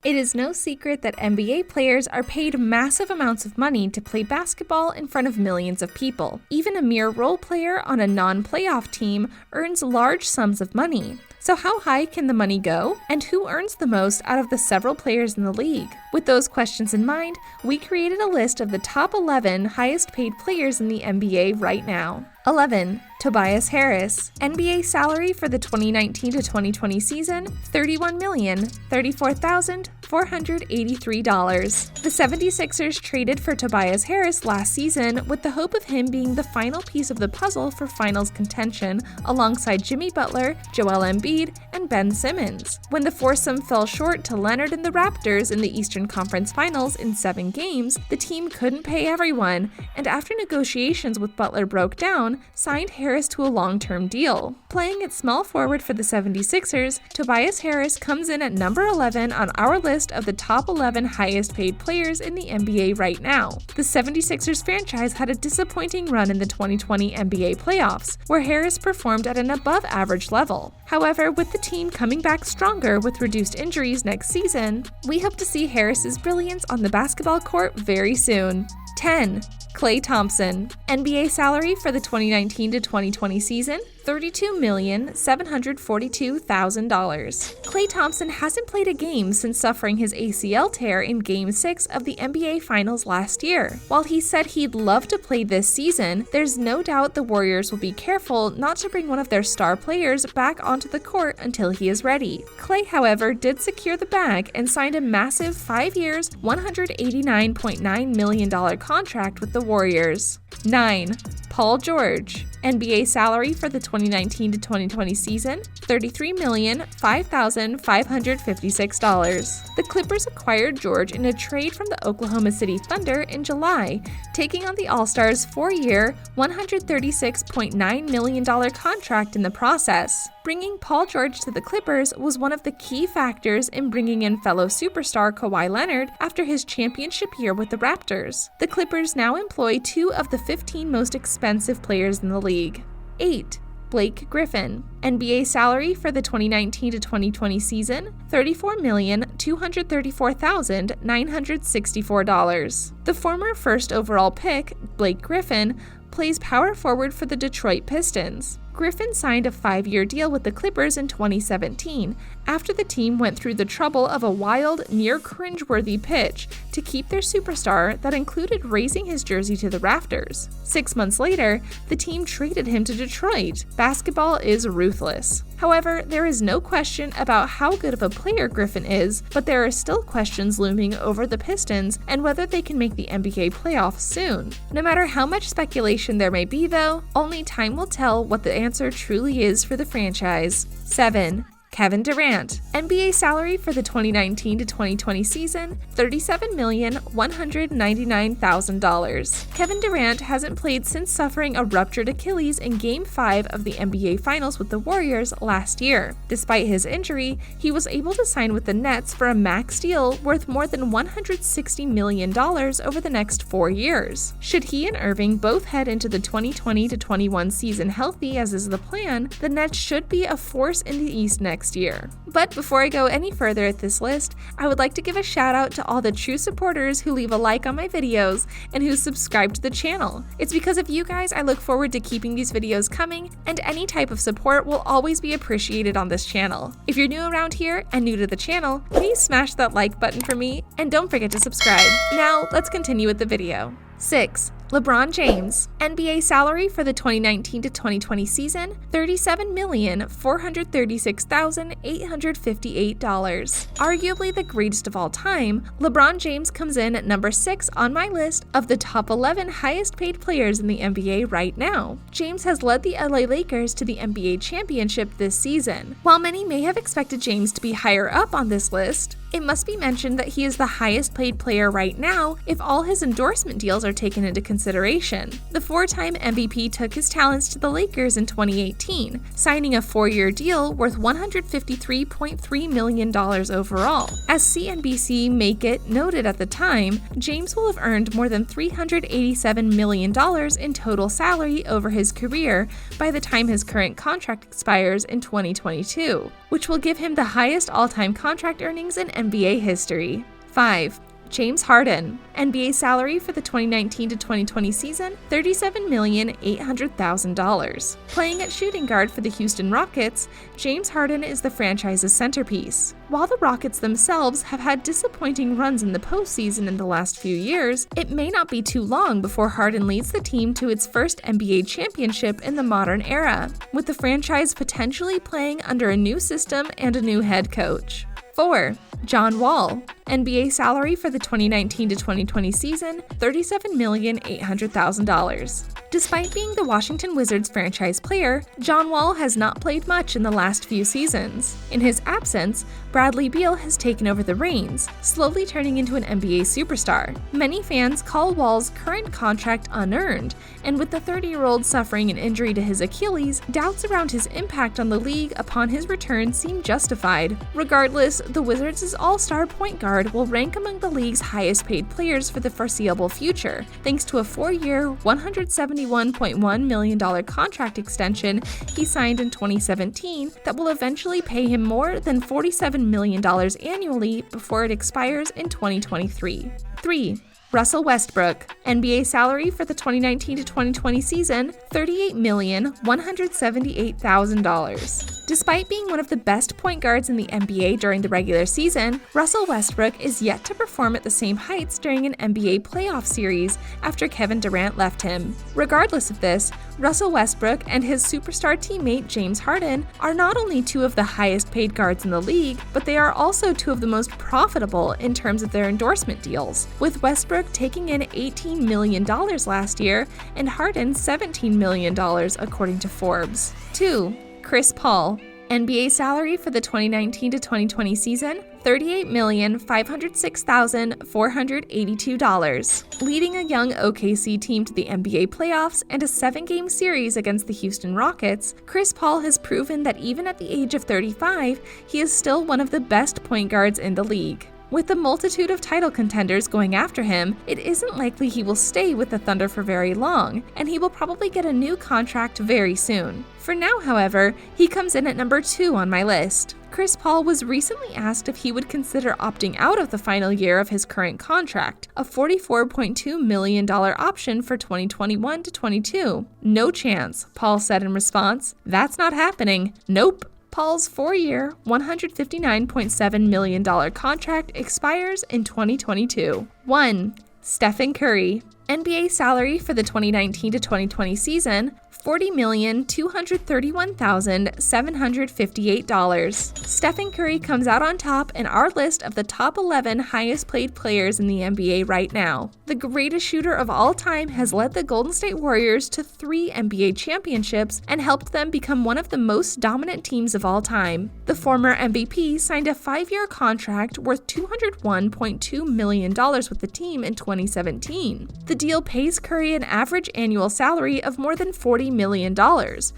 It is no secret that NBA players are paid massive amounts of money to play basketball in front of millions of people. Even a mere role player on a non-playoff team earns large sums of money. So how high can the money go? And who earns the most out of the several players in the league? With those questions in mind, we created a list of the top 11 highest paid players in the NBA right now. 11. Tobias Harris. NBA salary for the 2019 to 2020 season, $31,034,483. The 76ers traded for Tobias Harris last season with the hope of him being the final piece of the puzzle for finals contention alongside Jimmy Butler, Joel Embiid, and Ben Simmons. When the foursome fell short to Leonard and the Raptors in the Eastern Conference Finals in 7 games, the team couldn't pay everyone, and after negotiations with Butler broke down, signed Harris to a long-term deal. Playing at small forward for the 76ers, Tobias Harris comes in at number 11 on our list of the top 11 highest paid players in the NBA right now. The 76ers franchise had a disappointing run in the 2020 NBA playoffs, where Harris performed at an above-average level. However, with the team coming back stronger with reduced injuries next season, we hope to see Harris's brilliance on the basketball court very soon. 10. Klay Thompson. NBA salary for the 2019 to 2020 season, $32,742,000. Klay Thompson hasn't played a game since suffering his ACL tear in Game 6 of the NBA Finals last year. While he said he'd love to play this season, there's no doubt the Warriors will be careful not to bring one of their star players back onto the court until he is ready. Klay, however, did secure the bag and signed a massive 5 years, $189.9 million contract with the Warriors. 9. Paul George. NBA salary for the 2019 to 2020 season, $33,005,556. The Clippers acquired George in a trade from the Oklahoma City Thunder in July, taking on the All-Stars' 4-year, $136.9 million contract in the process. Bringing Paul George to the Clippers was one of the key factors in bringing in fellow superstar Kawhi Leonard after his championship year with the Raptors. The Clippers now employ 2 of the 15 most expensive players in the league. 8. Blake Griffin. NBA salary for the 2019 to 2020 season, $34,234,964. The former first overall pick, Blake Griffin, plays power forward for the Detroit Pistons. Griffin signed a 5-year deal with the Clippers in 2017 after the team went through the trouble of a wild, near cringeworthy pitch to keep their superstar that included raising his jersey to the rafters. 6 months later, the team traded him to Detroit. Basketball is ruthless. However, there is no question about how good of a player Griffin is, but there are still questions looming over the Pistons and whether they can make the NBA playoffs soon. No matter how much speculation there may be though, only time will tell what the answer truly is for the franchise. 7. Kevin Durant. NBA salary for the 2019 to 2020 season, $37,199,000. Kevin Durant hasn't played since suffering a ruptured Achilles in Game 5 of the NBA Finals with the Warriors last year. Despite his injury, he was able to sign with the Nets for a max deal worth more than $160 million over the next 4 years. Should he and Irving both head into the 2020 to 21 season healthy as is the plan, the Nets should be a force in the East next year. But before I go any further at this list, I would like to give a shout out to all the true supporters who leave a like on my videos and who subscribe to the channel. It's because of you guys I look forward to keeping these videos coming, and any type of support will always be appreciated on this channel. If you're new around here and new to the channel, please smash that like button for me and don't forget to subscribe. Now let's continue with the video. 6. LeBron James. NBA salary for the 2019 to 2020 season, $37,436,858. Arguably the greatest of all time, LeBron James comes in at number 6 on my list of the top 11 highest paid players in the NBA right now. James has led the LA Lakers to the NBA championship this season. While many may have expected James to be higher up on this list, it must be mentioned that he is the highest paid player right now if all his endorsement deals are taken into consideration. The 4-time MVP took his talents to the Lakers in 2018, signing a 4-year deal worth $153.3 million overall. As CNBC Make It noted at the time, James will have earned more than $387 million in total salary over his career by the time his current contract expires in 2022, which will give him the highest all-time contract earnings in NBA history. 5. James Harden. NBA salary for the 2019 to 2020 season, $37,800,000. Playing at shooting guard for the Houston Rockets, James Harden is the franchise's centerpiece. While the Rockets themselves have had disappointing runs in the postseason in the last few years, it may not be too long before Harden leads the team to its first NBA championship in the modern era, with the franchise potentially playing under a new system and a new head coach. 4. John Wall. NBA salary for the 2019 to 2020 season, $37,800,000. Despite being the Washington Wizards franchise player, John Wall has not played much in the last few seasons. In his absence, Bradley Beal has taken over the reins, slowly turning into an NBA superstar. Many fans call Wall's current contract unearned, and with the 30-year-old suffering an injury to his Achilles, doubts around his impact on the league upon his return seem justified. Regardless, the Wizards' all-star point guard will rank among the league's highest-paid players for the foreseeable future, thanks to a 4-year, $171.1 million contract extension he signed in 2017 that will eventually pay him more than $47 million annually before it expires in 2023. 3. Russell Westbrook. NBA salary for the 2019 to 2020 season, $38,178,000. Despite being one of the best point guards in the NBA during the regular season, Russell Westbrook is yet to perform at the same heights during an NBA playoff series after Kevin Durant left him. Regardless of this, Russell Westbrook and his superstar teammate James Harden are not only two of the highest paid guards in the league, but they are also two of the most profitable in terms of their endorsement deals, with Westbrook taking in $18 million last year and Harden $17 million according to Forbes. 2. Chris Paul. NBA salary for the 2019 to 2020 season, $38,506,482. Leading a young OKC team to the NBA playoffs and a 7-game series against the Houston Rockets, Chris Paul has proven that even at the age of 35, he is still one of the best point guards in the league. With the multitude of title contenders going after him, it isn't likely he will stay with the Thunder for very long, and he will probably get a new contract very soon. For now, however, he comes in at number 2 on my list. Chris Paul was recently asked if he would consider opting out of the final year of his current contract, a $44.2 million option for 2021 to 22. "No chance," Paul said in response. "That's not happening. Nope." Paul's 4-year, $159.7 million contract expires in 2022. 1. Stephen Curry. NBA salary for the 2019 to 2020 season, $40,231,758. Stephen Curry comes out on top in our list of the top 11 highest paid players in the NBA right now. The greatest shooter of all time has led the Golden State Warriors to 3 NBA championships and helped them become one of the most dominant teams of all time. The former MVP signed a 5-year contract worth $201.2 million with the team in 2017. The deal pays Curry an average annual salary of more than $40 million,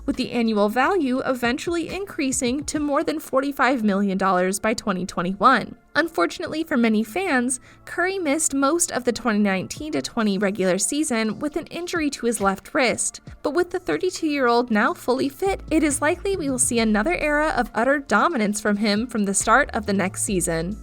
with the annual value eventually increasing to more than $45 million by 2021. Unfortunately for many fans, Curry missed most of the 2019 to 20 regular season with an injury to his left wrist, but with the 32-year-old now fully fit, it is likely we will see another era of utter dominance from him from the start of the next season.